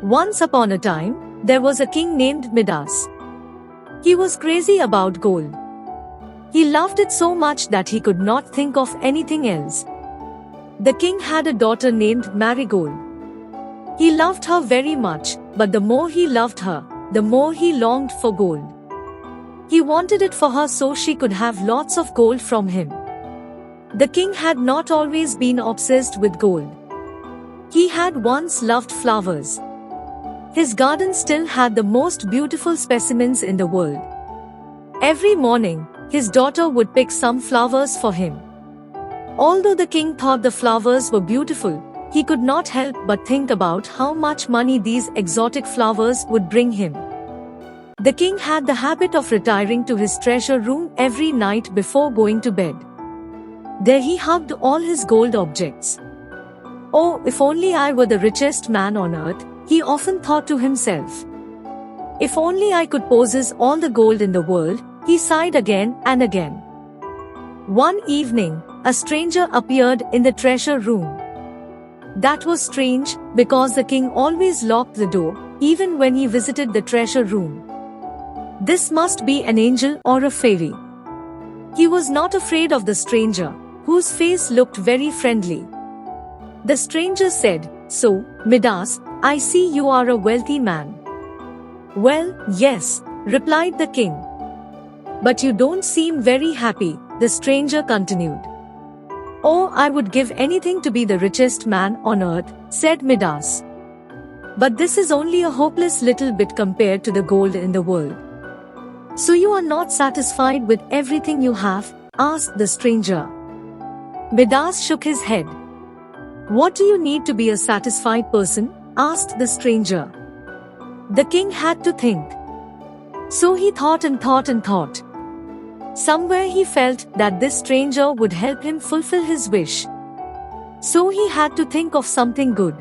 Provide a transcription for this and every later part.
Once upon a time, there was a king named Midas. He was crazy about gold. He loved it so much that he could not think of anything else. The king had a daughter named Marigold. He loved her very much, but the more he loved her, the more he longed for gold. He wanted it for her so she could have lots of gold from him. The king had not always been obsessed with gold. He had once loved flowers. His garden still had the most beautiful specimens in the world. Every morning, his daughter would pick some flowers for him. Although the king thought the flowers were beautiful, he could not help but think about how much money these exotic flowers would bring him. The king had the habit of retiring to his treasure room every night before going to bed. There he hugged all his gold objects. "Oh, if only I were the richest man on earth," he often thought to himself. "If only I could possess all the gold in the world," he sighed again and again. One evening, a stranger appeared in the treasure room. That was strange, because the king always locked the door, even when he visited the treasure room. This must be an angel or a fairy. He was not afraid of the stranger, whose face looked very friendly. The stranger said, "So, Midas, I see you are a wealthy man." "Well, yes," replied the king. "But you don't seem very happy," the stranger continued. "Oh, I would give anything to be the richest man on earth," said Midas. "But this is only a hopeless little bit compared to the gold in the world." "So you are not satisfied with everything you have?" asked the stranger. Midas shook his head. "What do you need to be a satisfied person?" asked the stranger. The king had to think. So he thought and thought and thought. Somewhere he felt that this stranger would help him fulfill his wish. So he had to think of something good.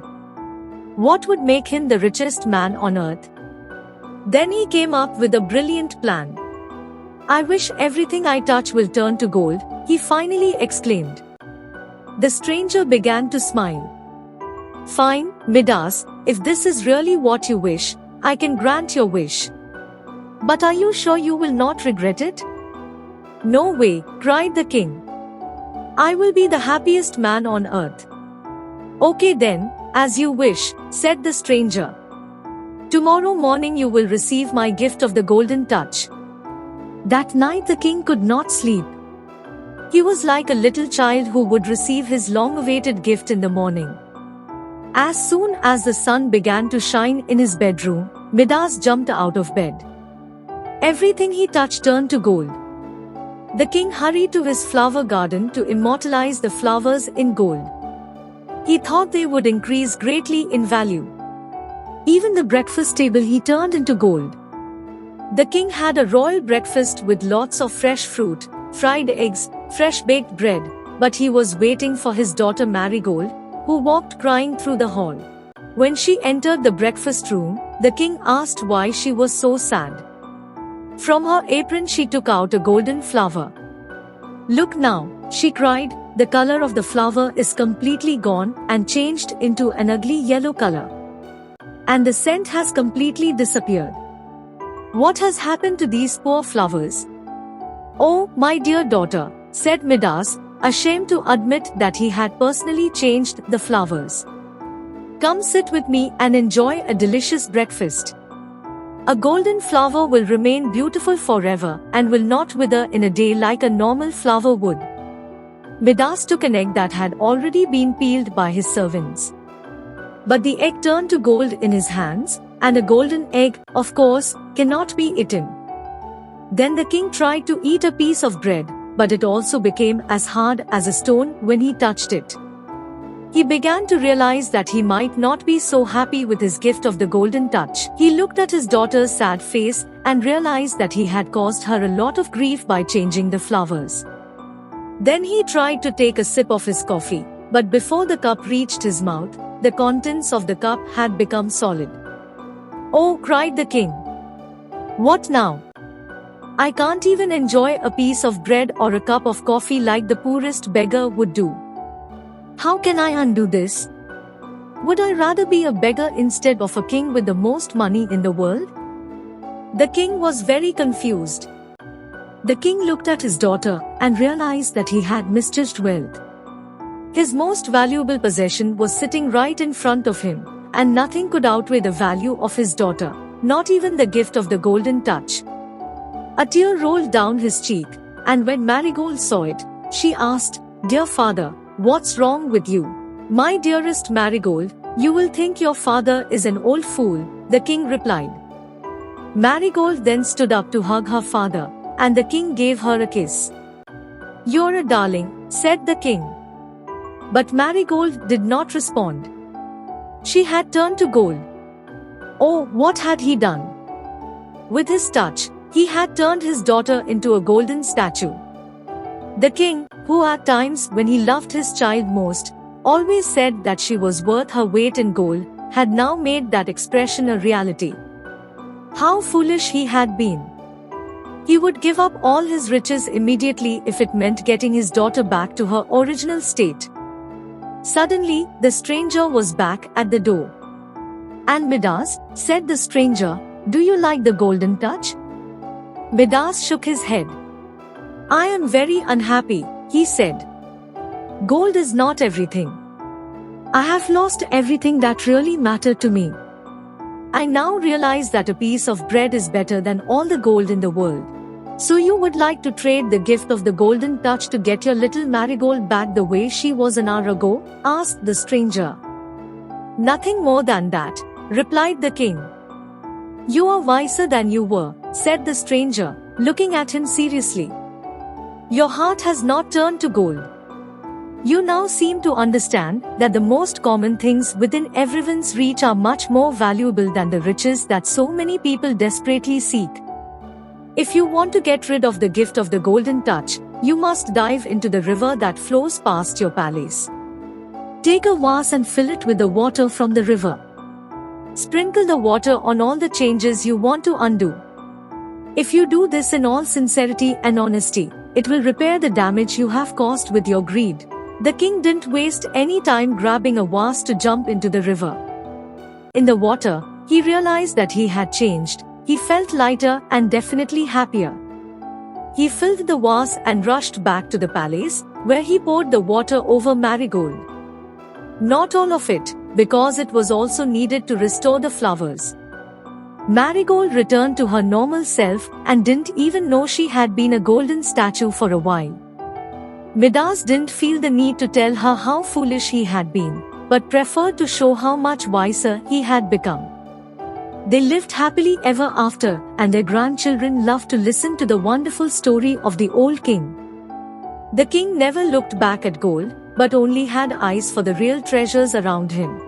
What would make him the richest man on earth? Then he came up with a brilliant plan. "I wish everything I touch will turn to gold," he finally exclaimed. The stranger began to smile. "Fine, Midas, if this is really what you wish, I can grant your wish. But are you sure you will not regret it?" "No way," cried the king. "I will be the happiest man on earth." "Okay then, as you wish," said the stranger. "Tomorrow morning you will receive my gift of the golden touch." That night the king could not sleep. He was like a little child who would receive his long-awaited gift in the morning. As soon as the sun began to shine in his bedroom, Midas jumped out of bed. Everything he touched turned to gold. The king hurried to his flower garden to immortalize the flowers in gold. He thought they would increase greatly in value. Even the breakfast table he turned into gold. The king had a royal breakfast with lots of fresh fruit, fried eggs, fresh baked bread, but he was waiting for his daughter Marigold, who walked crying through the hall. When she entered the breakfast room, the king asked why she was so sad. From her apron she took out a golden flower. "Look now," she cried, "the color of the flower is completely gone and changed into an ugly yellow color. And the scent has completely disappeared. What has happened to these poor flowers?" "Oh, my dear daughter," said Midas, ashamed to admit that he had personally changed the flowers. "Come sit with me and enjoy a delicious breakfast. A golden flower will remain beautiful forever and will not wither in a day like a normal flower would." Midas took an egg that had already been peeled by his servants. But the egg turned to gold in his hands, and a golden egg, of course, cannot be eaten. Then the king tried to eat a piece of bread, but it also became as hard as a stone when he touched it. He began to realize that he might not be so happy with his gift of the golden touch. He looked at his daughter's sad face and realized that he had caused her a lot of grief by changing the flowers. Then he tried to take a sip of his coffee, but before the cup reached his mouth, the contents of the cup had become solid. "Oh," cried the king. "What now? I can't even enjoy a piece of bread or a cup of coffee like the poorest beggar would do. How can I undo this?" Would I rather be a beggar instead of a king with the most money in the world? The king was very confused. The king looked at his daughter and realized that he had misjudged wealth. His most valuable possession was sitting right in front of him, and nothing could outweigh the value of his daughter, not even the gift of the golden touch. A tear rolled down his cheek, and when Marigold saw it, she asked, "Dear father, what's wrong with you?" "My dearest Marigold, you will think your father is an old fool," the king replied. Marigold then stood up to hug her father, and the king gave her a kiss. "You're a darling," said the king. But Marigold did not respond. She had turned to gold. Oh, what had he done? With his touch, he had turned his daughter into a golden statue. The king, who at times when he loved his child most, always said that she was worth her weight in gold, had now made that expression a reality. How foolish he had been. He would give up all his riches immediately if it meant getting his daughter back to her original state. Suddenly, the stranger was back at the door. "And Midas," said the stranger, "do you like the golden touch?" Midas shook his head. "I am very unhappy," he said. "Gold is not everything. I have lost everything that really mattered to me. I now realize that a piece of bread is better than all the gold in the world. So you would like to trade the gift of the golden touch to get your little Marigold back the way she was an hour ago?" asked the stranger. "Nothing more than that," replied the king. "You are wiser than you were," said the stranger, looking at him seriously. "Your heart has not turned to gold. You now seem to understand that the most common things within everyone's reach are much more valuable than the riches that so many people desperately seek. If you want to get rid of the gift of the golden touch, you must dive into the river that flows past your palace. Take a vase and fill it with the water from the river. Sprinkle the water on all the changes you want to undo. If you do this in all sincerity and honesty, it will repair the damage you have caused with your greed." The king didn't waste any time grabbing a vase to jump into the river. In the water, he realized that he had changed. He felt lighter and definitely happier. He filled the vase and rushed back to the palace, where he poured the water over Marigold. Not all of it, because it was also needed to restore the flowers. Marigold returned to her normal self and didn't even know she had been a golden statue for a while. Midas didn't feel the need to tell her how foolish he had been, but preferred to show how much wiser he had become. They lived happily ever after, and their grandchildren loved to listen to the wonderful story of the old king. The king never looked back at gold, but only had eyes for the real treasures around him.